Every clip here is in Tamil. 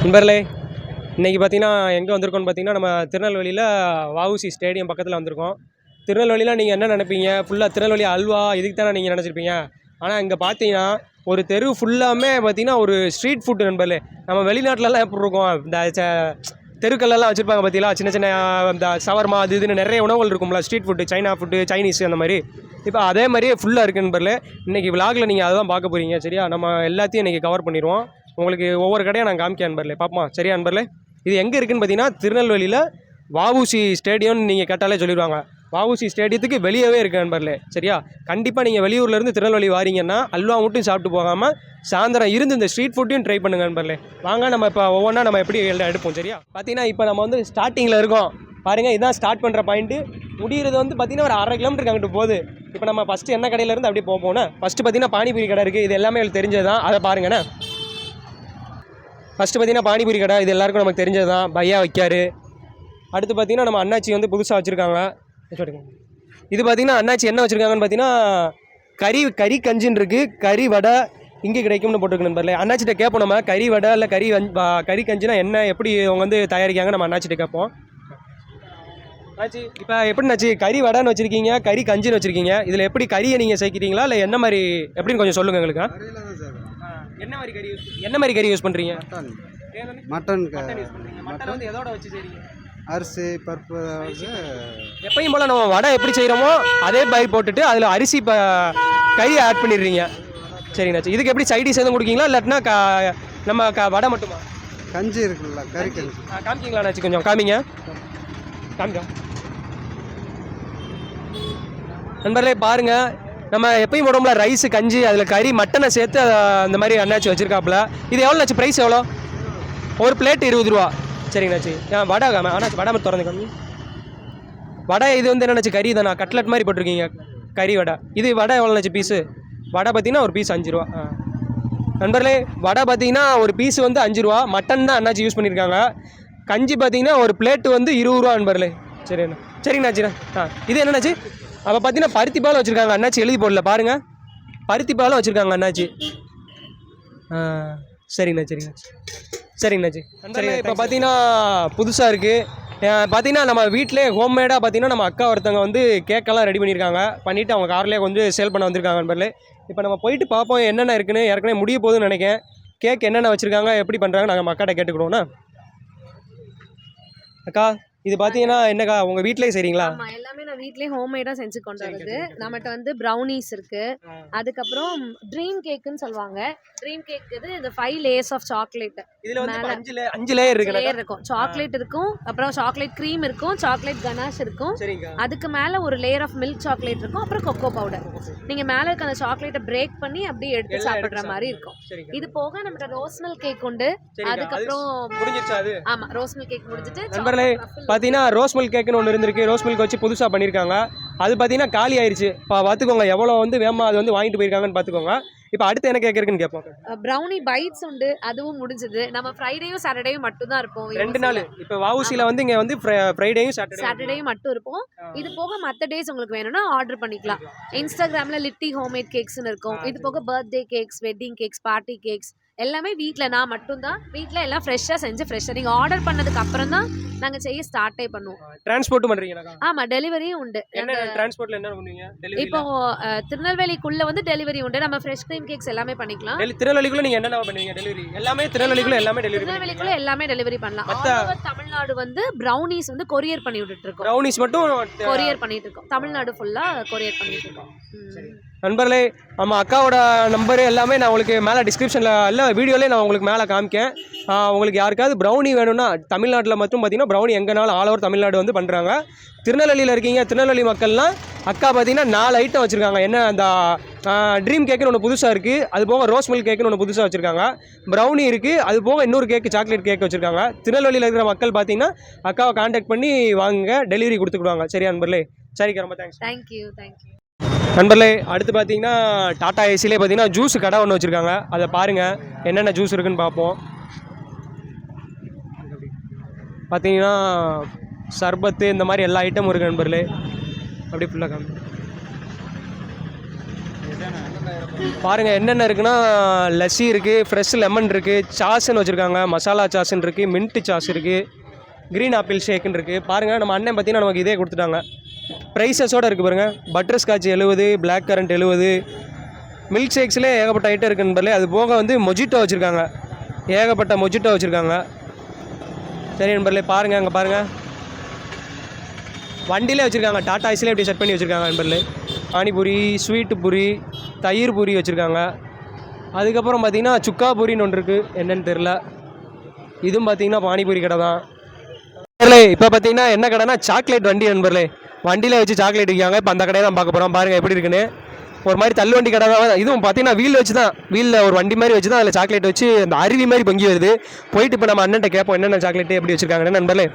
நண்பர்களே, இன்றைக்கி பார்த்தீங்கன்னா எங்கே வந்திருக்கோம்னு பார்த்தீங்கன்னா, நம்ம திருநெல்வேலியில் வஉசி ஸ்டேடியம் பக்கத்தில் வந்திருக்கோம். திருநெல்வேலியில் நீங்கள் என்ன நினைப்பீங்க? ஃபுல்லாக திருநெல்வேலி அல்வா இதுக்கு தானே நீங்கள் நினச்சிருப்பீங்க. ஆனால் இங்கே பார்த்தீங்கன்னா ஒரு தெரு ஃபுல்லாமே பார்த்தீங்கன்னா ஒரு ஸ்ட்ரீட் ஃபுட்டு நண்பர்களே. நம்ம வெளிநாட்டிலலாம் எப்படி இருக்கும், இந்த தெருக்கள்லாம் வச்சுருப்பாங்க பார்த்தீங்களா, சின்ன சின்ன இந்த சவர்மா அது இதுன்னு நிறைய உணவுகள் இருக்கும்ல, street food, China food, Chinese அந்த மாதிரி. இப்போ அதே மாதிரியே ஃபுல்லாக இருக்குது நண்பர்களே. இன்றைக்கி விலாகில் நீங்கள் அதை தான் பார்க்க போகிறீங்க. சரியா, நம்ம எல்லாத்தையும் இன்றைக்கி கவர் பண்ணிடுவோம். உங்களுக்கு ஒவ்வொரு கடையாக நான் காமிக்க நண்பர்களே, பார்ப்போம். சரியா நண்பர்களே, இது எங்கே இருக்குதுன்னு பார்த்தீங்கன்னா திருநெல்வேலியில் வஉசி ஸ்டேடியம்னு நீங்கள் கேட்டாலே சொல்லிடுவாங்க. வஉசி ஸ்டேடியத்துக்கு வெளியவே இருக்குது நண்பர்களே. சரியா, கண்டிப்பாக நீங்கள் வெளியூர்லேருந்து திருநெல்வேலி வாரீங்கன்னா அல்வா மட்டும் சாப்பிட்டு போகாமல் சாயந்தரம் இருந்து இந்த ஸ்ட்ரீட் ஃபுட்டையும் ட்ரை பண்ணுங்க நண்பர்களே. வாங்க நம்ம இப்போ ஒவ்வொன்றா நம்ம எப்படி எடுப்போம். சரியா, பார்த்தீங்கன்னா இப்போ நம்ம வந்து ஸ்டார்டிங்கில் இருக்கோம் பாருங்கள். இதுதான் ஸ்டார்ட் பண்ணுற பாயிண்ட்டு. முடிகிறது வந்து பார்த்தீங்கன்னா ஒரு 1/2 கிலோமீட்டருக்கு அங்கிட்டு போகுது. இப்போ நம்ம ஃபஸ்ட்டு என்ன கடையிலேருந்து அப்படியே போகணும்னா, ஃபஸ்ட்டு பார்த்தீங்கன்னா பானிபூரி கடை இருக்குது. இது எல்லாமே எனக்கு தெரிஞ்சது தான், அதை பாருங்கண்ணே. ஃபஸ்ட்டு பார்த்தீங்கன்னா பானிபூரி கடை, இது எல்லாருக்கும் நமக்கு தெரிஞ்சது தான், பையா வைக்காரு. அடுத்து பார்த்தீங்கன்னா நம்ம அண்ணாச்சி வந்து புதுசாக வச்சுருக்காங்க. இது பார்த்தீங்கன்னா அண்ணாச்சி என்ன வச்சுருக்காங்கன்னு பார்த்தீங்கன்னா கறி கஞ்சின்னு இருக்குது. கறி வடை இங்கே கிடைக்கும்னு போட்டுருக்கு நண்பர்களே. அண்ணாச்சிட்ட கேட்போம் நம்ம, கறி வடை இல்லை கறி கஞ்சினா என்ன, எப்படி அவங்க வந்து தயாரிக்காங்க நம்ம அண்ணாச்சிட்ட கேட்போம். ஆச்சு, இப்போ எப்படின்னாச்சு கறி வடைன்னு வச்சுருக்கீங்க, கறி கஞ்சின்னு வச்சுருக்கீங்க. இதில் எப்படி கறியை நீங்கள் சேர்க்கிறீங்களா இல்லை என்ன மாதிரி எப்படின்னு கொஞ்சம் சொல்லுங்கள் எங்களுக்கு. என்ன மாதிரி கறி யூஸ் பண்ணுறீங்க? மட்டன் யூஸ் பண்ணுறீங்க. மட்டன் வந்து எதோட வச்சு செய்றீங்க? அரிசி பருப்பு. எப்பயும் போல் நம்ம வடை எப்படி செய்கிறோமோ அதே பயிர் போட்டுட்டு அதில் அரிசி கறி ஆட் பண்ணிடுறீங்க. சரிங்கண்ணாச்சு, இதுக்கு எப்படி சைடிஸ் எதுவும் கொடுக்கீங்களா இல்லாட்டினா நம்ம வடை மட்டுமா? கஞ்சி இருக்குல்ல, கறி கஞ்சி காமிக்கிங்களாண்ணாச்சு, கொஞ்சம் காமிங்க. நண்பர்களே பாருங்கள், நம்ம எப்பயும் போடுவோம்ல ரைஸு கஞ்சி, அதில் கறி மட்டனை சேர்த்து அந்த மாதிரி அண்ணாச்சி வச்சுருக்காப்புல. இது எவ்வளோண்ணாச்சு ப்ரைஸ் எவ்வளோ? ஒரு பிளேட் 20 ரூபா. சரிங்கண்ணாச்சி. வடை அண்ணாச்சி வடை மட்டும் திறந்து காமி. வடை இது வந்து என்னண்ணாச்சு கறி தானே, கட்லட் மாதிரி போட்டிருக்கீங்க, கறி வடை. இது வடை எவ்வளோண்ணாச்சு பீஸு? வடை பார்த்தீங்கன்னா ஒரு பீஸ் 5 ரூபா. நண்பர்களே, வடை பார்த்தீங்கன்னா ஒரு பீஸு வந்து 5 ரூபா. மட்டன் தான் அண்ணாச்சி யூஸ் பண்ணியிருக்காங்க. கஞ்சி பார்த்தீங்கன்னா ஒரு பிளேட்டு வந்து 20 ரூபா நண்பர்களே. சரிண்ணா, சரிங்கண்ணாச்சிண்ணா. இது என்னண்ணாச்சு? அப்போ பார்த்தீங்கன்னா பருத்தி பாலம் வச்சுருக்காங்க அண்ணாச்சி, எழுதி போடல பாருங்கள், பருத்தி பாலம் வச்சுருக்காங்க அண்ணாச்சி. சரிங்கண்ணா. சரி, இப்போ பார்த்தீங்கன்னா புதுசாக இருக்குது. பார்த்தீங்கன்னா நம்ம வீட்டிலே ஹோம்மேடாக பார்த்தீங்கன்னா நம்ம அக்கா ஒருத்தவங்க வந்து கேக்கெல்லாம் ரெடி பண்ணியிருக்காங்க. பண்ணிவிட்டு அவங்க கார்லேயே கொஞ்சம் சேல் பண்ண வந்திருக்காங்க நண்பர்களே. இப்போ நம்ம போயிட்டு பார்ப்போம் என்னென்ன இருக்குன்னு. ஏற்கனவே முடிய போகுதுன்னு நினைக்கிறேன். கேக் என்னென்ன வச்சுருக்காங்க, எப்படி பண்ணுறாங்க, நாங்கள் அக்காட்ட கேட்டுக்கிடுவோண்ணா. அக்கா, இது பார்த்தீங்கன்னா என்னக்கா உங்கள் வீட்டிலே செய்கிறீங்களா? எல்லாமே நான் வீட்லயே ஹோம்மேடா செஞ்சு கொண்டு வருது. நம்மகிட்ட வந்து ப்ரௌனிஸ் இருக்கு, அதுக்கப்புறம் ட்ரீம் கேக்குன்னு சொல்லுவாங்க. ட்ரீம் கேக் இது இந்த 5 லேயர்ஸ் ஆஃப் சாக்லேட். இதுல வந்து 5 லேயர் இருக்கும். சாக்லேட் இருக்கும், அப்புறம் சாக்லேட் க்ரீம் இருக்கும், சாக்லேட் கனாஷ் இருக்கும், அதுக்கு மேல ஒரு லேயர் ஆஃப் மில்க் சாக்லேட் இருக்கும், அப்புறம் கொக்கோ பவுடர். நீங்க மேல இருக்க அந்த சாக்லேட்டை பிரேக் பண்ணி அப்படியே எடுத்து சாப்பிடுற மாதிரி இருக்கும். இது போக நம்மகிட்ட ரோஸ் மில்க் கேக் உண்டு. அதுக்கப்புறம் முடிஞ்சிருச்சு அது. ஆமா, ரோஸ் மில்க் கேக் முடிஞ்சிட்டு. நண்பர்களே பார்த்தீங்கன்னா ரோஸ் மில்க் கேக்குன்னு ஒன்று இருந்திருக்கு, ரோஸ் மில்க் வச்சு புதுசாக பண்ணியிருக்காங்க. அது பார்த்தீங்கன்னா காலி ஆயிடுச்சு. இப்போ பார்த்துக்கோங்க எவ்வளோ வந்து வேகமாக அது வந்து வாங்கிட்டு போயிருக்காங்கன்னு பார்த்துக்கோங்க. இப்போ அடுத்து என்ன கேக் இருக்குன்னு கேட்போம். ப்ரௌனி பைட்ஸ் உண்டு, அதுவும் முடிஞ்சது. நம்ம ஃப்ரைடேயும் சாட்டர்டேயும் மட்டும் தான் இருப்போம் 2 நாள். இப்போ வஉசியில் வந்து இங்கே வந்து ஃப்ரைடேயும் சாட்டர்டேயும் மட்டும் இருப்போம். இது போக மற்ற டேஸ் உங்களுக்கு வேணும்னா ஆர்டர் பண்ணிக்கலாம். இன்ஸ்டாகிராமில் லிட்டி ஹோம்மேட் கேக்ஸ்னு இருக்கும். இது போக birthday cakes, wedding cakes, party cakes எல்லாமே வீட்டில் நான் மட்டும்தான் வீட்டில் எல்லாம் ஃப்ரெஷ்ஷாக செஞ்சு ஃப்ரெஷ்ஷாக நீங்கள் ஆர்டர் பண்ணதுக்கு அப்புறம் தான் நாங்கள் செய்ய ஸ்டார்ட்டே பண்ணுவோம். டிரான்ஸ்போர்ட்டும் பண்ணுறீங்களா? ஆமாம், டெலிவரியும் உண்டு. டிரான்ஸ்போர்ட்டில் என்ன பண்ணுவீங்க? இப்போ திருநெல்வேலிக்குள்ளே வந்து டெலிவரி உண்டு. நம்ம ஃப்ரெஷ் க்ரீம் கேக்ஸ் எல்லாமே பண்ணிக்கலாம். திருநெல்வேலிக்குள்ளே நீங்கள் என்னென்ன பண்ணுவீங்க? டெலிவரி எல்லாமே திருநெல்வேலிக்குள்ளே எல்லாமே டெலிவரி பண்ணலாம். தமிழ்நாடு வந்து ப்ரௌனிஸ் வந்து கொரியர் பண்ணி விட்டுட்டு இருக்கோம். ப்ரௌனிஸ் மட்டும் கொரியர் பண்ணிட்டு இருக்கோம். தமிழ்நாடு ஃபுல்லாக கொரியர் பண்ணிட்டு இருக்கோம். நண்பர்களே, நம்ம அக்காவோட நம்பரு எல்லாமே நான் உங்களுக்கு மேலே டிஸ்கிரிப்ஷனில் இல்லை வீடியோலேயே நான் உங்களுக்கு மேலே காமிக்கேன். உங்களுக்கு யாருக்காவது ப்ரௌனி வேணும்னா தமிழ்நாட்டில் மட்டும் பார்த்தீங்கன்னா ப்ரௌனி எங்கேனாலும் ஆல் ஓவர் தமிழ்நாடு வந்து பண்ணுறாங்க. திருநெல்வேலியில் இருக்கீங்க, திருநெல்வேலி மக்கள்லாம் அக்கா பார்த்தீங்கன்னா 4 ஐட்டம் வச்சுருக்காங்க. என்ன அந்த ட்ரீம் கேக்குன்னு ஒன்று புதுசாக இருக்குது, அது போக ரோஸ் மில்க் கேக்குன்னு ஒன்று புதுசாக வச்சுருக்காங்க, ப்ரௌனி இருக்குது, அது போக இன்னொரு கேக்கு சாக்லேட் கேக் வச்சுருக்காங்க. திருநெல்வேலியில் இருக்கிற மக்கள் பார்த்தீங்கன்னா அக்காவை கான்டாக்ட் பண்ணி வாங்குங்க, டெலிவரி கொடுத்துக்கிடுவாங்க. சரியா நண்பர்களே? சரிக்கா, ரொம்ப தேங்க்யூ. நண்பர்களே, அடுத்து பார்த்தீங்கன்னா டாடா ஏசிலே பார்த்தீங்கன்னா ஜூஸ் கடை ஒன்று வச்சுருக்காங்க. அதை பாருங்கள் என்னென்ன ஜூஸ் இருக்குதுன்னு பார்ப்போம். பார்த்தீங்கன்னா சர்பத்து இந்த மாதிரி எல்லா ஐட்டமும் இருக்குது நண்பர்களே. அப்படியே ஃபுல்லாக காமி. பாருங்கள் என்னென்ன இருக்குன்னா லஸ்ஸி இருக்குது, ஃப்ரெஷ் லெமன் இருக்குது, சாஸ்ன்னு வச்சுருக்காங்க, மசாலா சாஸ்ன்னு இருக்குது, மின்ட்டு சாஸ் இருக்குது, க்ரீன் ஆப்பிள் ஷேக்குன்னு இருக்குது. பாருங்கள் நம்ம அண்ணன் பார்த்தீங்கன்னா நமக்கு இதே கொடுத்துட்டாங்க. ப்ரைஸஸோடு இருக்குது பாருங்கள். Butterscotch 70, black currant 70, milk ஷேக்ஸ்லேயே ஏகப்பட்ட ஐட்டம் இருக்குது நண்பர்களே. அது போக வந்து மொஜிட்டோ வச்சுருக்காங்க, ஏகப்பட்ட மொஜிட்டோ வச்சுருக்காங்க. சரி நண்பர்களே, பாருங்கள் அங்கே பாருங்கள் வண்டியிலே வச்சுருக்காங்க, டாடா ஐஸ்லேயே இப்படி செட் பண்ணி வச்சுருக்காங்க நண்பர்களே. பானிபூரி, ஸ்வீட்டு பூரி, தயிர் பூரி வச்சுருக்காங்க. அதுக்கப்புறம் பார்த்திங்கன்னா சுக்கா பூரின்னு ஒன்று இருக்குது, என்னென்னு தெரில. இதுவும் பார்த்திங்கன்னா பானிபூரி கடை தான் நண்பர்களே. இப்போ பார்த்திங்கன்னா என்ன கடைனா சாக்லேட் வண்டி நண்பர்களே. வண்டியில் வச்சு சாக்லேட் விற்காங்க. இப்போ அந்த கடையை தான் பார்க்க போகிறோம். பாருங்கள் எப்படி இருக்குன்னு. ஒரு மாதிரி தள்ளு வண்டி கடை தான். இதுவும் பார்த்தீங்கன்னா வீல் வச்சு தான், வீலில் ஒரு வண்டி மாதிரி வச்சு தான் அதில் சாக்லேட் வச்சு அந்த அருவி மாதிரி பொங்கி வருது. போயிட்டு இப்போ நம்ம அண்ணன்ட்ட கேட்போம் என்னென்ன சாக்லேட்டு எப்படி வச்சுருக்காங்கன்னு நண்பர்களே.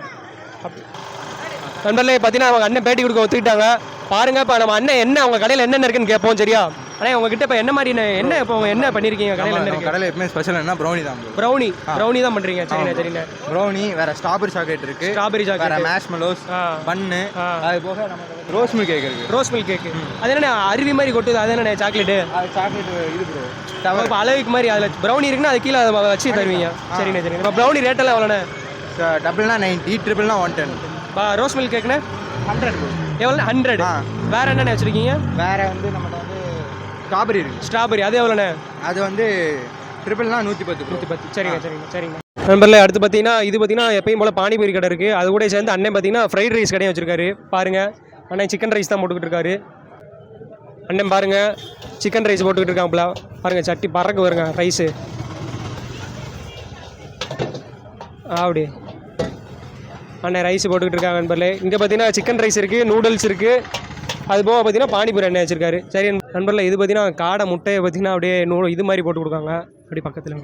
பார்த்தீங்கன்னா அவங்க அண்ணன் பேட்டி கொடுக்க ஒத்துக்கிட்டாங்க. பாருங்கள் இப்போ நம்ம அண்ணன் என்ன அவங்க கடையில் என்னென்ன இருக்குன்னு கேட்போம். சரியா? ஆனால் உங்ககிட்ட இப்போ என்ன மாதிரி என்ன இப்போ அவங்க என்ன பண்ணியிருக்கீங்க கடையில்? என்ன கடையில் எப்பவுமே ஸ்பெஷல் என்ன ப்ரௌனி தான். ப்ரௌனி தான் பண்ணுறீங்க. சரிண்ணே சரிண்ணே. ப்ரௌனி வேறு ஸ்ட்ராபெரி சாக்லேட் இருக்குது, ஸ்ட்ராபெரி சாக்லேட், வேறு மேஷ்மெலோஸ், பன்னு, அது போக நமக்கு ரோஸ் மில்க் கேக் இருக்குது. ரோஸ் மில்க் கேக்கு அது என்ன அருவி மாதிரி கொட்டுது? அது என்ன சாக்லேட்டு? அது சாக்லேட் இது ப்ரோ. இப்போ அளவுக்கு மாதிரி அதில் ப்ரௌனி இருக்குன்னா அது கீழே அதை வச்சு தருவீங்க. சரிண்ணே சரிண்ணே. இப்போ ப்ரௌனி ரேட்டெல்லாம் எவ்வளோண்ணே? டபுள்னா 90, ட்ரிபிள்னா 110. ரோஸ் மில்க் கேக்குண்ணே 100 எவ்வளோ? 100. வேறு என்னென்ன வச்சுருக்கீங்க? வேறு வந்து நம்மகிட்ட வந்து ஸ்ட்ராபெரி இருக்குது. ஸ்ட்ராபெரி அது எவ்வளோண்ணே? அது வந்து ட்ரிபிள்னா 110. 110. சரிங்க சரிங்க சரிங்க நண்பர்களே. அடுத்து பார்த்தீங்கன்னா இது பார்த்தீங்கன்னா எப்பயும் போல் பானிபூரி கடை இருக்குது. அது கூட சேர்ந்து அண்ணன் பார்த்தீங்கன்னா ஃப்ரைட் ரைஸ் கடையும் வச்சுருக்காரு. பாருங்கள் அண்ணன் சிக்கன் ரைஸ் தான் போட்டுக்கிட்டு இருக்காரு. அண்ணன் பாருங்கள் சிக்கன் ரைஸ் போட்டுக்கிட்டு இருக்காங்களா பாருங்கள். சட்டி பறக்கு வருங்க ரைஸு. அப்படி அண்ணன் ரைஸ் போட்டுக்கிட்டு இருக்காங்க நண்பர்களே. இங்கே பார்த்தீங்கன்னா சிக்கன் ரைஸ் இருக்குது, நூடுல்ஸ் இருக்குது. அது போக பார்த்தீங்கன்னா பானிபூரி அண்ணன் வச்சுருக்காரு. சரி நண்பர்களே, இது பார்த்தீங்கன்னா காடை முட்டையை பார்த்தீங்கன்னா அப்படியே இது மாதிரி போட்டு கொடுக்காங்க. அப்படி பக்கத்தில்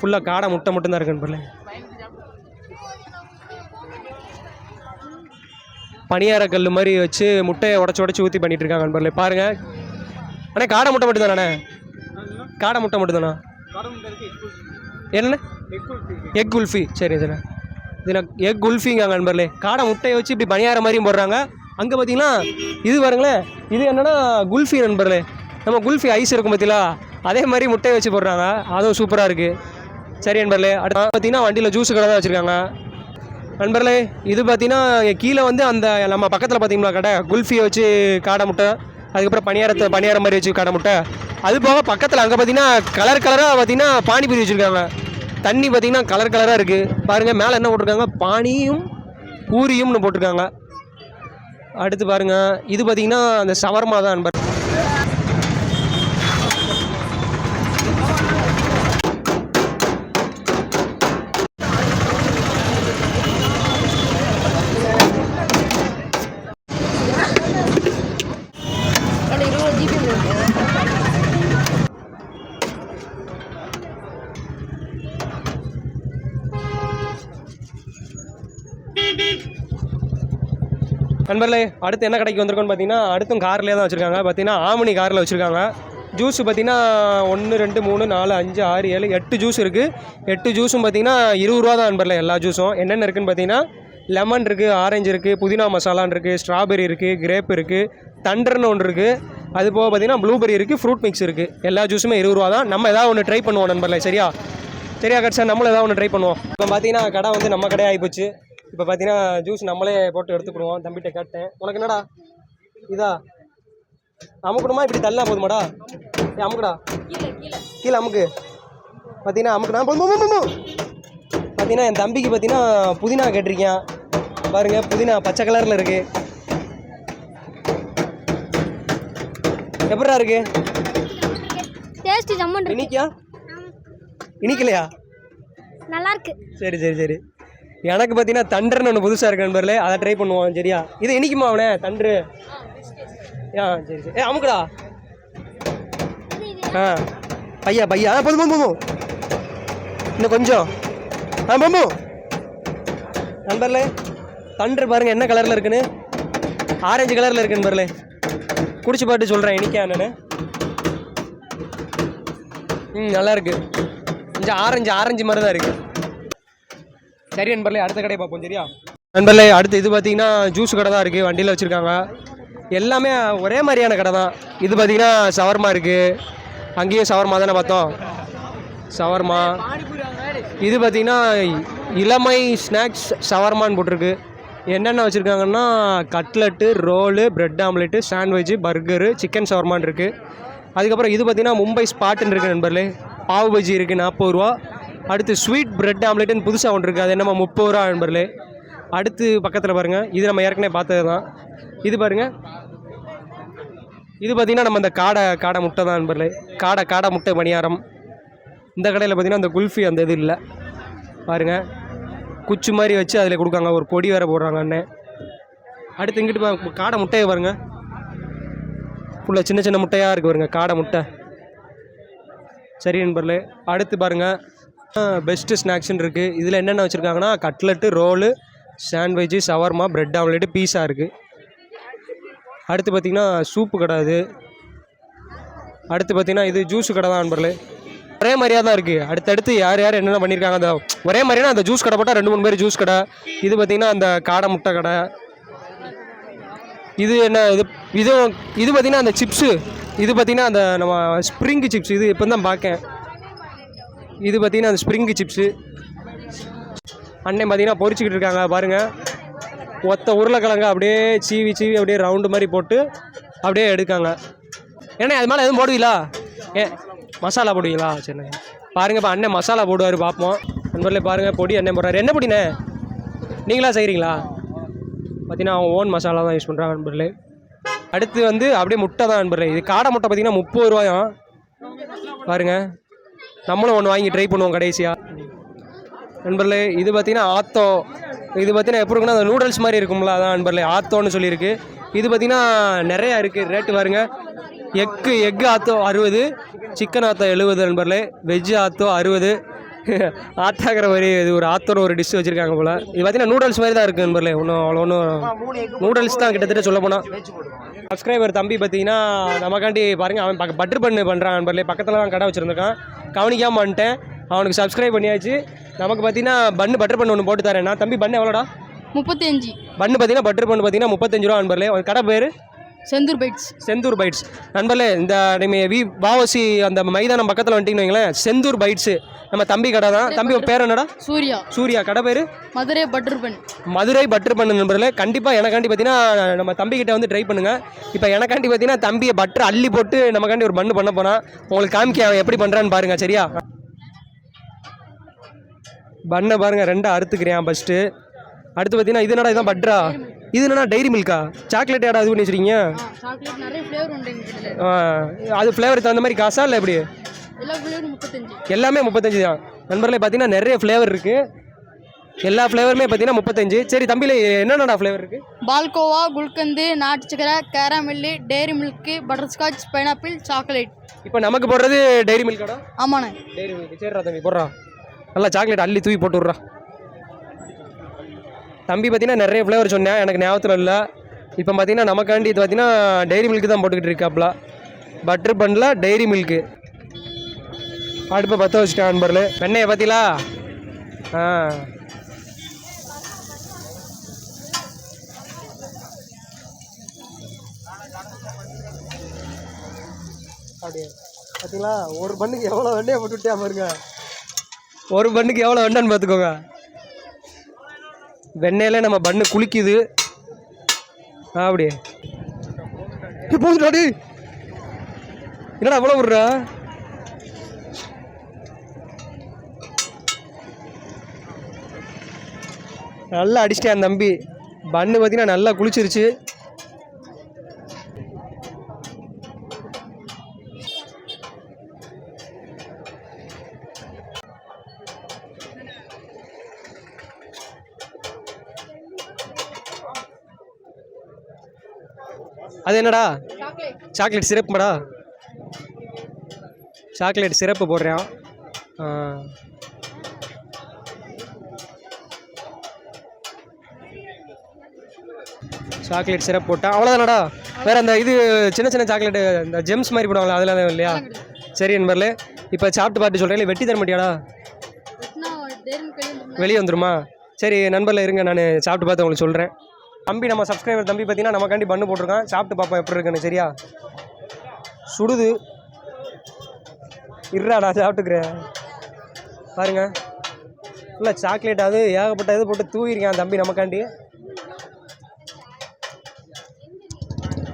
ஃபுல்லாக காடை முட்டை மட்டும்தான் இருக்குது நண்பர்களே. பனியார கல் மாதிரி வச்சு முட்டையை உடச்சி ஊற்றி பண்ணிகிட்டு இருக்காங்க நண்பர்களே. பாருங்கள் அண்ணே காடை முட்டை மட்டும் தானே? காடை முட்டை மட்டும் தானா? என்னண்ணே? எக் குல்ஃபி. சரி சரி. இதில் எக் குல்ஃபிங்க நண்பர்களே. காடை முட்டையை வச்சு இப்படி பனியார மாதிரியும் போடுறாங்க. அங்கே பார்த்தீங்கன்னா இது பாருங்களேன், இது என்னென்னா குல்ஃபி நண்பர்களே. நம்ம குல்ஃபி ஐஸ் இருக்கும் பார்த்தீங்களா, அதே மாதிரி முட்டையை வச்சு போடுறாங்க. அதுவும் சூப்பராக இருக்குது. சரி நண்பர்களே. அடுத்து பார்த்தீங்கன்னா வண்டியில் ஜூஸ் கடை தான் வச்சுருக்காங்க நண்பர்களே. இது பார்த்தீங்கன்னா கீழே வந்து அந்த நம்ம பக்கத்தில் பார்த்தீங்களா கடை குல்ஃபியை வச்சு காடை முட்டை, அதுக்கப்புறம் பனியார மாதிரி வச்சு காடை முட்டை. அது போக பக்கத்தில் அங்கே பார்த்தீங்கன்னா கலர் கலராக பார்த்தீங்கன்னா பானிபூரி வச்சுருக்காங்க. தண்ணி பார்த்தீங்கன்னா கலர் கலராக இருக்குது. பாருங்கள் மேலே என்ன போட்டிருக்காங்க, பானியும் பூரியும்னு போட்டிருக்காங்க. அடுத்து பாருங்கள் இது பார்த்தீங்கன்னா அந்த ஷவர்மா தான் நண்பர். நண்பர்களே அடுத்து என்ன கடைக்கு வந்திருக்கோன்னு பார்த்தீங்கன்னா அடுத்தும் கார்லேயே தான் வச்சுருக்காங்க. பார்த்தீங்கன்னா ஆமணி காரில் வச்சுருக்காங்க. ஜூஸு பார்த்தீங்கன்னா 1 2 3 4 5 6 7 8 ஜூஸ் இருக்குது. 8 ஜூஸும் பார்த்தீங்கன்னா 20 ரூபா தான் நண்பர்களே. எல்லா ஜூஸும் என்னென்ன இருக்குதுன்னு பார்த்தீங்கன்னா லெமன் இருக்குது, ஆரஞ்சு இருக்குது, புதினா மசாலான் இருக்குது, ஸ்ட்ராபெரி இருக்குது, கிரேப் இருக்குது, தண்டர்னு ஒன்று இருக்குது. அது போக பார்த்தீங்கன்னா ப்ளூபெரி இருக்குது, ஃப்ரூட் மிக்ஸ் இருக்குது. எல்லா ஜூஸுமே 20 ரூபா தான். நம்ம ஏதாவது ஒன்று ட்ரை பண்ணுவோம் நண்பர்களே. சரியா கட் சார், நம்மளும் ஏதாவது ஒன்று ட்ரை பண்ணுவோம். இப்போ பார்த்தீங்கன்னா கடை வந்து நம்ம கடையாக ஆகிப்போச்சு. இப்போ பார்த்தீங்கன்னா ஜூஸ் நம்மளே போட்டு எடுத்துக்கிடுவோம். தம்பிகிட்ட கேட்டேன், உனக்கு என்னடா இதா அமுக்கணுமா இப்படி தள்ளா போதுமாடா? அமுக்குடா கீழே அமுக்கு. பார்த்தீங்கன்னா அமுக்குனா போதும். பார்த்தீங்கன்னா என் தம்பிக்கு பார்த்தீங்கன்னா புதினா கேட்டிருக்கேன். பாருங்கள் புதினா பச்சை கலரில் இருக்குது. எப்படா இருக்கு? இனிக்கலையா? நல்லா இருக்கு. சரி சரி சரி. எனக்கு பார்த்தீங்கன்னா தண்டர்னு ஒன்று புதுசாக இருக்கு நண்பர்களே, அதை ட்ரை பண்ணுவோம். சரியா? இது இனிக்குமா அவனே தண்டரு? சரி சரி. அமுக்குடா. பையா போதும். இன்னும் கொஞ்சம். போதும் நண்பர்களே. தண்டர் பாருங்கள் என்ன கலரில் இருக்குன்னு. ஆரஞ்சு கலரில் இருக்கு நண்பர்களே. குடிச்சு பாட்டு சொல்கிறேன் இனிக்கா என்னன்னு. நல்லா இருக்குது. கொஞ்சம் ஆரஞ்சு மாதிரி தான் இருக்குது. சரி நண்பர்களே, அடுத்த கடையை பார்ப்போம். சரியா நண்பர்களே, அடுத்து இது பார்த்தீங்கன்னா ஜூஸ் கடை தான் இருக்குது. வண்டியில் வச்சுருக்காங்க. எல்லாமே ஒரே மாதிரியான கடை தான். இது பார்த்தீங்கன்னா ஷவர்மா இருக்குது, அங்கேயும் ஷவர்மா தானே பார்த்தோம், ஷவர்மா. இது பார்த்தீங்கன்னா இளமை ஸ்நாக்ஸ் ஷவர்மான்னு போட்டிருக்கு. என்னென்ன வச்சுருக்காங்கன்னா cutlet, roll, bread omelette, sandwich, burger, chicken ஷவர்மான் இருக்குது. அதுக்கப்புறம் இது பார்த்தீங்கன்னா மும்பை ஸ்பாட்டுன்னு இருக்குது நண்பர்களே. பாவ் பஜ்ஜி இருக்குது 40 ரூபா. அடுத்து ஸ்வீட் பிரெட் ஆம்லெட்டுன்னு புதுசாக ஒன்று இருக்குது, அது என்னமோ 30 ரூபா நண்பர்களே. அடுத்து பக்கத்தில் பாருங்கள், இது நம்ம ஏற்கனவே பார்த்தது தான். இது பாருங்கள், இது பார்த்திங்கன்னா நம்ம அந்த காடை முட்டை தான் நண்பர்களே. காடை முட்டை பணியாரம். இந்த கடையில் பார்த்திங்கன்னா அந்த குல்ஃபி அந்த இது இல்லை பாருங்கள், குச்சி மாதிரி வச்சு அதில் கொடுக்காங்க, ஒரு பொடி வேறு போடுறாங்க அண்ணன். அடுத்து இங்கிட்டு காடை முட்டையை பாருங்கள், ஃபுல்லாக சின்ன சின்ன முட்டையாக இருக்குது பாருங்கள், காடை முட்டை. சரி நண்பர்களே, அடுத்து பாருங்கள் பெஸ்ட்டு ஸ்நாக்ஸ்ன்னு இருக்குது. இதில் என்னென்ன வச்சுருக்காங்கன்னா cutlet, roll, sandwich, shawarma, bread omelette, pizza இருக்குது. அடுத்து பார்த்திங்கன்னா சூப்பு கடை அது. அடுத்து பார்த்திங்கன்னா இது ஜூஸு கடை தான் நண்பர்களே. ஒரே மாதிரியாக தான் இருக்குது. அடுத்தடுத்து யார் என்னென்ன பண்ணியிருக்காங்க, அந்த ஒரே மாதிரியான அந்த ஜூஸ் கடை போட்டால் 2-3 பேர் ஜூஸ் கடை. இது பார்த்திங்கன்னா அந்த காடை முட்டை கடை. இது என்ன இது பார்த்திங்கன்னா அந்த சிப்ஸு. இது பார்த்திங்கன்னா அந்த நம்ம ஸ்ப்ரிங்கு சிப்ஸ். இது இப்போ தான் பார்க்கேன். இது பார்த்திங்கன்னா அந்த ஸ்ப்ரிங்கு சிப்ஸு. அண்ணன் பார்த்திங்கன்னா பொரிச்சிக்கிட்டு இருக்காங்க பாருங்கள். ஒத்த உருளைக்கிழங்க அப்படியே சீவி அப்படியே ரவுண்டு மாதிரி போட்டு அப்படியே எடுக்காங்க. ஏன்னா அது மேலே எதுவும் போடுவீங்களா? மசாலா போடுவீங்களா? சரி பாருங்கள், இப்போ அண்ணன் மசாலா போடுவார் பார்ப்போம். நண்பர்களே பாருங்கள், பொடி அண்ணன் போடுறாரு. என்ன பொடிண்ணே, நீங்களா செய்கிறீங்களா? பார்த்தீங்கன்னா அவங்க ஓன் மசாலா தான் யூஸ் பண்ணுறாங்க நண்பர்களே. அடுத்து வந்து அப்படியே முட்டை தான் நண்பர்களே. இது காடை முட்டை பார்த்திங்கன்னா 30 ரூபாயும் பாருங்கள். நம்மளும் ஒன்று வாங்கி ட்ரை பண்ணுவோம் கடைசியாக நண்பர்களே. இது பார்த்திங்கன்னா ஆத்தோ. இது பார்த்திங்கன்னா எப்படி இருக்குன்னா அந்த நூடுல்ஸ் மாதிரி இருக்கும்ல, அதான் நண்பர்களே ஆத்தோன்னு சொல்லியிருக்கு. இது பார்த்திங்கன்னா நிறையா இருக்குது ரேட்டு பாருங்கள். எக்கு ஆத்தோ 60, சிக்கன் ஆத்தோ 70 நண்பர்களே, வெஜ்ஜு ஆத்தோ 60. ஆத்தாக்கிற மாதிரி இது ஒரு ஆத்தோட ஒரு டிஷ் வச்சுருக்காங்க போல். இது பார்த்திங்கன்னா நூடுல்ஸ் மாதிரி தான் இருக்குது நண்பர்களே. ஒன்றும் நூடுல்ஸ் தான் கிட்டத்தட்ட சொல்ல போனால். சப்ஸ்கிரைபர் தம்பி பார்த்திங்கன்னா நமக்காண்டி பாருங்கள், அவன் பட்டர் பண்ணு பண்ணுறான் நண்பர்களே. பக்கத்தில் தான் கடை வச்சுருந்துருக்கான், கவனிக்காமல் வந்துட்டேன். அவனுக்கு சப்ஸ்கிரைப் பண்ணியாச்சு. நமக்கு பார்த்திங்கன்னா பட்டர் பண்ணு ஒன்று போட்டு தரேன் நான். தம்பி பண்ணு எவ்வளோடா? 35. பண்ணு பார்த்திங்கன்னா பட்டர் பண்ணு பார்த்திங்கன்னா 35 ரூபா நண்பர்களே. ஒரு கடை பேர் செந்தூர் பைட்ஸ் நண்பர்களே. இந்த நம்ம வாவசி அந்த மைதானம் பக்கத்தில் வந்துட்டிங்கன்னு வைங்களேன், செந்தூர் பைட்ஸு நம்ம தம்பி கடை தான். தம்பி பேர் என்னடா? சூர்யா. கடை பேர் மதுரை பட்டர் பண்ணு நண்பர்களே. கண்டிப்பாக எனக்காண்டி பார்த்தீங்கன்னா நம்ம தம்பிக்கிட்ட வந்து ட்ரை பண்ணுங்கள். இப்போ எனக்காண்டி பார்த்தீங்கன்னா தம்பியை பட்டர் அள்ளி போட்டு நமக்காண்டி ஒரு பண்ணு பண்ண போனால் உங்களுக்கு காமிக்க அவன் எப்படி பண்ணுறான்னு பாருங்கள். சரியா? பண்ணை பாருங்கள், 2 அறுத்துக்கிறேன் ஃபஸ்ட்டு. அடுத்து பார்த்தீங்கன்னா இது என்னடா, இதுதான் பட்டரா? இது என்னன்னா டைரி மில்கா? சாக்லேட் ஏடா இது பண்ணி வச்சுருக்கீங்க? அது ஃப்ளேவர் தகுந்த மாதிரி காசா இல்லை எப்படி? எல்லாமே 35 தான் நண்பர்களே. பார்த்தீங்கன்னா நிறைய ஃப்ளேவர் இருக்குது. எல்லா ஃப்ளேவருமே பார்த்தீங்கன்னா 35. சரி தம்பியில் என்னென்னடா ஃப்ளேவர் இருக்குது? பால்கோவா, குல்கந்து, நாட்டு சக்கரை, caramel, dairy milk, butterscotch, pineapple, chocolate. இப்போ நமக்கு போடுறது டைரி மில்காடா? ஆமாண்ணே, டைரி மில்க். சரிடா தம்பி, போடுறா. நல்லா சாக்லேட் அள்ளி தூக்கி போட்டு விட்றா. தம்பி பார்த்தீங்கன்னா நிறைய ஃப்ளேவர் சொன்னேன், எனக்கு ஞாபகத்தில் இல்லை. இப்போ பார்த்தீங்கன்னா நமக்காண்டி இது பார்த்தீங்கன்னா டைரி மில்க்கு தான் போட்டுக்கிட்டு இருக்காப்புல. பட்டர் பண்ணல டைரி மில்க்கு. அடுப்பை பற்ற வச்சுட்டேன் நண்பர்களே. வெண்ணெயை பார்த்தீங்களா? அப்படியே பார்த்தீங்களா, ஒரு பண்ணுக்கு எவ்வளோ வெண்ணெயை போட்டுவிட்டே பாருங்க. ஒரு பண்ணுக்கு எவ்வளோ வெண்ணன்னு பார்த்துக்கோங்க. வெண்ணெயிலே நம்ம பண்ணு குளிக்குது. அப்படியே போதுடாடி, என்னடா அவ்வளோ விட்றா? நல்லா அடிச்சிட்டேன் தம்பி. பண்ணு பார்த்தீங்கன்னா நல்லா குளிச்சிருச்சு. அது என்னடா? சாக்லேட் சிரப்புடா. சாக்லேட் சிரப்பு போடுறேன். சாக்லேட் சிரப் போட்டேன், அவ்வளோதானடா. வேறு அந்த இது சின்ன சின்ன சாக்லேட்டு இந்த ஜெம்ஸ் மாதிரி போடுவாங்களா, அதெல்லாம் இல்லையா? சரி நண்பர்களே, இப்போ சாப்பிட்டு பார்த்து சொல்கிறேன். வெட்டி தர மாட்டியாடா? வெளியே வந்துருமா? சரி நண்பர்களே இருங்க, நான் சாப்பிட்டு பார்த்து உங்களுக்கு சொல்கிறேன். தம்பி நம்ம சப்ஸ்கிரைபர் தம்பி பார்த்தீங்கன்னா நமக்காண்டி பண்ணு போட்டிருக்கான். சாப்பிட்டு பார்ப்போம் எப்படி இருக்குன்னு. சரியா? சுடுது. இருடா சாப்பிட்டுக்கிறேன். பாருங்க ஃபுல்லாக சாக்லேட், அது ஏகப்பட்ட இது போட்டு தூவிருக்கேன் தம்பி நமக்காண்டி.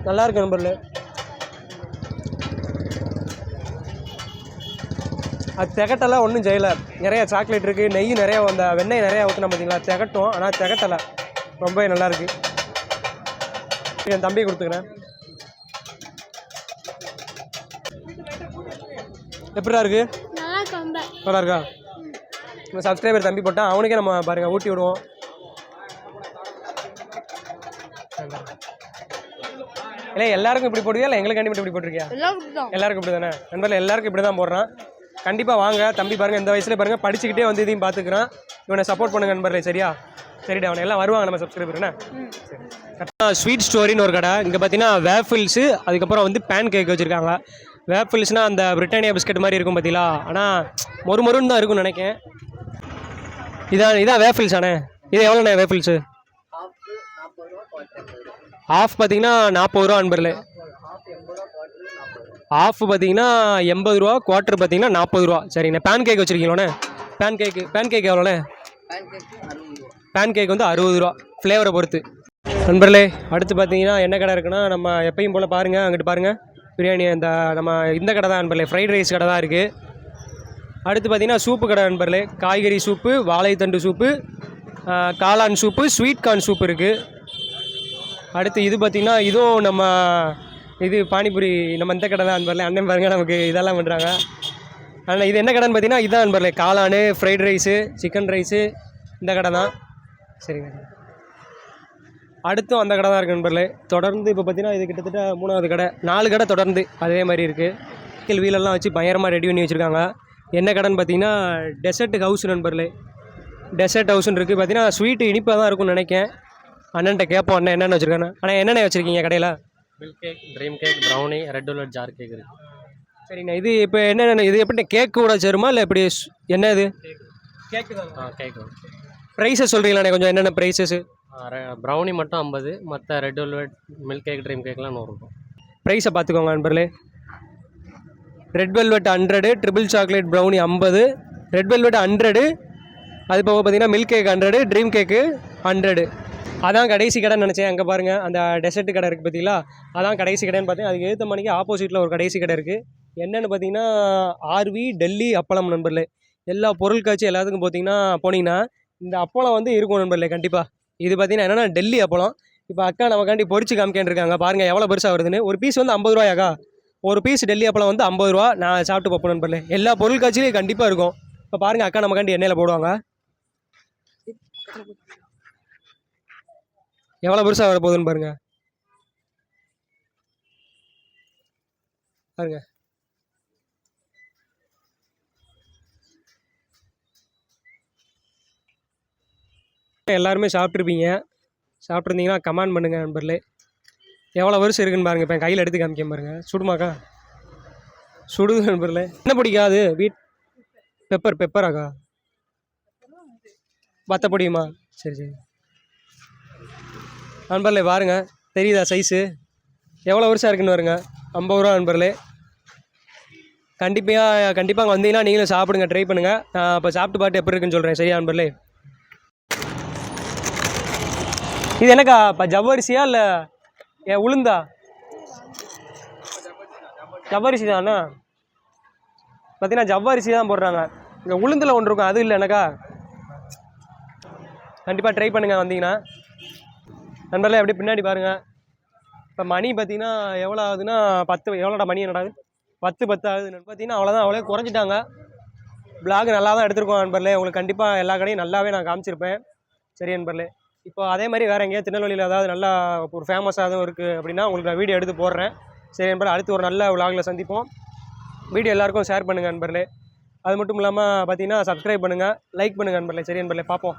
நல்லாயிருக்கு நண்பர்களே. அது திகட்டெல்லாம் ஒன்றும் செய்யலை. நிறையா சாக்லேட் இருக்குது, நெய் நிறையா, அந்த வெண்ணெய் நிறையா ஊற்றினா பார்த்தீங்களா திகட்டும். ஆனால் திகட்டலை, ரொம்பவே நல்லாயிருக்கு. என் தம்பி கொடுத்துக்கிறேன். எப்படிடா இருக்குது? நல்லா இருக்கா? நம்ம சப்ஸ்கிரைபர் தம்பி போட்டால் அவனுக்கே நம்ம பாருங்கள் ஊட்டி விடுவோம். இல்லை எல்லாருக்கும் இப்படி போடுவியா இல்லை எங்களுக்காண்டி மட்டும் இப்படி போட்டிருக்கியா? எல்லாருக்கும் இப்படி தானே நண்பர்கள், எல்லாருக்கும் இப்படி தான் போடுறான். கண்டிப்பாக வாங்க தம்பி பாருங்கள், இந்த வயசுல பாருங்கள் படிச்சுக்கிட்டே வந்து இதையும் பார்த்துக்கிறான். இவனை சப்போர்ட் பண்ணுங்க நண்பர்களே. சரியா? சரிடா, அவனை எல்லாம் வருவாங்க நம்ம சப்ஸ்கிரைபர். என்ன ஸ்வீட் ஸ்டோரின்னு ஒரு கடை. இங்கே பார்த்தீங்கன்னா வேஃபிள்ஸு, அதுக்கப்புறம் வந்து பேன் கேக் வச்சுருக்காங்க. வேஃபிள்ஸ்னால் அந்த பிரிட்டானியா பிஸ்கட் மாதிரி இருக்கும் பார்த்தீங்களா, ஆனால் மொறுன்னு தான் இருக்கும்னு நினைக்கிறேன். இதான் வேஃபிள்ஸ் ஆனே. இது எவ்வளோண்ணே வேஃபிள்ஸு? ஆஃப் பார்த்தீங்கன்னா 40 ரூபா நண்பர்களே. ஆஃப் பார்த்தீங்கன்னா 80 ரூபா, குவார்ட்டர் பார்த்தீங்கன்னா 40 ரூபா. சரிங்கண்ணே. பேன் கேக் வச்சுருக்கீங்களோண்ணே? பேன் கேக் எவ்வளோண்ணே? பேன் கேக் வந்து 60 ரூபா, ஃப்ளேவரை பொறுத்து. நண்பர்களே அடுத்து பார்த்தீங்கன்னா என்ன கடை இருக்குன்னா, நம்ம எப்பயும் போல் பாருங்கள், அங்கிட்டு பாருங்கள் பிரியாணி. இந்த கடை தான் நண்பர்களே, ஃப்ரைட் ரைஸ் கடை தான் இருக்குது. அடுத்து பார்த்தீங்கன்னா சூப்பு கடை நண்பர்களே. காய்கறி சூப்பு, வாழைத்தண்டு சூப்பு, காளான் சூப்பு, ஸ்வீட் கார்ன் சூப்பு இருக்குது. அடுத்து இது பார்த்திங்கன்னா இதுவும் நம்ம இது பானிபூரி நம்ம இந்த கடை தான் நண்பர்களே. அண்ணன் பாருங்க நமக்கு இதெல்லாம் பண்ணுறாங்க. ஆனால் இது என்ன கடைன்னு பார்த்தீங்கன்னா இதுதான் நண்பர்களே, காளான், ஃப்ரைட் ரைஸு, சிக்கன் ரைஸு, இந்த கடை தான். சரிங்க. அடுத்தும் அந்த கடை தான் இருக்குது நண்பர்களே. தொடர்ந்து இப்போ பார்த்தீங்கன்னா இது கிட்டத்தட்ட 3வது கடை, 4 கடை தொடர்ந்து அதே மாதிரி இருக்குது. வீலெல்லாம் வச்சு பயங்கரமாக ரெடி பண்ணி வச்சுருக்காங்க. என்ன கடைன்னு பார்த்தீங்கன்னா டெசர்ட் ஹவுஸ் நண்பர்களே. டெசர்ட் ஹவுஸ்ன்னு இருக்குது. பார்த்தீங்கன்னா ஸ்வீட்டு இனிப்பாக தான் இருக்கும்னு நினைக்கிறேன். அண்ணன்ட்ட கேட்போம் அண்ணன் என்னென்ன வச்சுருக்கானே. ஆனால் என்னென்ன வச்சுருக்கீங்க கடையில்? Milk cake, dream cake, brownie, red velvet jar cake இருக்குது. சரிண்ணா. இது இப்போ என்னென்ன, இது எப்படி கேக்கு கூட சேருமா இல்லை எப்படி என்ன இது? கேக்கு தான். கேக்கு. ப்ரைஸஸ் சொல்கிறீங்களாண்ணே கொஞ்சம், என்னென்ன ப்ரைஸஸ்ஸு? ப்ரௌனி மட்டும் 50, மற்ற red velvet, milk cake, dream கேக்லாம் 100 ரூபா. ப்ரைஸை பார்த்துக்கோங்க நண்பர்களே. Red velvet 100, triple chocolate brownie 50, red velvet 100, அது போக பார்த்தீங்கன்னா மில்க் கேக் 100, ட்ரீம் கேக்கு 100. அதான் கடைசி கடைன்னு நினச்சேன். அங்கே பாருங்கள் அந்த டெசர்ட் கடை இருக்குது பார்த்தீங்களா, அதான் கடைசி கடைன்னு பார்த்தேன். அதுக்கு ஏற்ற மணிக்கு ஆப்போசிட்டில் ஒரு கடைசி கடை இருக்குது. என்னென்னு பார்த்தீங்கன்னா ஆர்வி டெல்லி அப்பளம் நண்பர்களே. எல்லா பொருள் காட்சி எல்லாத்துக்கும் பார்த்தீங்கன்னா போனீங்கன்னா இந்த அப்பளம் வந்து இருக்கும் நண்பர்களே கண்டிப்பாக. இது பார்த்தீங்கன்னா என்னென்னா டெல்லி அப்பளம். இப்போ அக்கா நமக்காண்டி பொரிச்சு காமிக்கேன்ருக்காங்க பாருங்கள் எவ்வளோ பெருசாக வருதுன்னு. ஒரு பீஸ் வந்து 50 ரூபாயாக்கா? ஒரு பீஸ் டெல்லி அப்பளம் வந்து 50 ரூபா. நான் சாப்பிட்டு பார்ப்போம் நண்பர்களே. எல்லா பொருள் காட்சியிலையும் கண்டிப்பாக இருக்கும். இப்போ பாருங்கள் அக்கா நமக்காண்டி எண்ணெயில் போடுவாங்க. எவ்வளோ பெருசாக வர போகுதுன்னு பாருங்கள். பாருங்க எல்லாருமே சாப்பிட்ருப்பீங்க. சாப்பிட்ருந்தீங்கன்னா கமெண்ட் பண்ணுங்கள் நண்பர்களே. எவ்வளோ வருஷம் இருக்குன்னு பாருங்கள். இப்போ கையில் எடுத்து காமிக்க பாருங்கள். சுடுமாக்கா? சுடுது நண்பர்களே. என்ன பிடிக்காது? பெப்பராக்கா? வத்த பொடியுமா? சரி. நண்பர்களே பாருங்கள், தெரியுதா சைஸு எவ்வளோ வருஷம் இருக்குன்னு பாருங்க. 50 ரூபா நண்பர்களே. கண்டிப்பாக அங்கே வந்தீங்கன்னா நீங்களும் சாப்பிடுங்க, ட்ரை பண்ணுங்கள். நான் இப்போ சாப்பிட்டு பாட்டு எப்படி இருக்குன்னு சொல்கிறேன். சரியா நண்பர்களே? இது என்னக்கா இப்போ ஜவ்வரிசியா இல்லை உளுந்தா? ஜவ்வரிசி தானே. பார்த்தீங்கன்னா ஜவ்வரிசி தான் போடுறாங்க. இங்கே உளுந்தில் ஒன்று இருக்கும், அது இல்லை எனக்கா. கண்டிப்பாக ட்ரை பண்ணுங்கள் வந்தீங்கன்னா. நண்பர்களே அப்படியே பின்னாடி பாருங்கள். இப்போ மணி பார்த்தீங்கன்னா எவ்வளோ ஆகுதுன்னா 10. எவ்வளோடா மணி என்னடா? 10 ஆகுது பார்த்தீங்கன்னா. அவ்வளோதான், அவ்வளோ குறைஞ்சிட்டாங்க. பிளாக் நல்லா தான் எடுத்துருக்கோம் நண்பர்களே. உங்களுக்கு கண்டிப்பாக எல்லா கடையும் நல்லாவே நான் காமிச்சிருப்பேன். சரி நண்பர்களே, இப்போ அதே மாதிரி வேறு எங்கேயாவது திருநெல்வேலியில் ஏதாவது நல்லா ஒரு ஃபேமஸாகவும் இருக்குது அப்படின்னா உங்களுக்கு நான் வீடியோ எடுத்து போடுறேன். சரி நண்பர்களே, அடுத்து ஒரு நல்ல விலாகில் சந்திப்போம். வீடியோ எல்லாருக்கும் ஷேர் பண்ணுங்கள் நண்பர்களே. அது மட்டும் இல்லாமல் பார்த்தீங்கன்னா சப்ஸ்கிரைப் பண்ணுங்கள், லைக் பண்ணுங்கள் நண்பர்களே. சரி நண்பர்களே, பார்ப்போம்.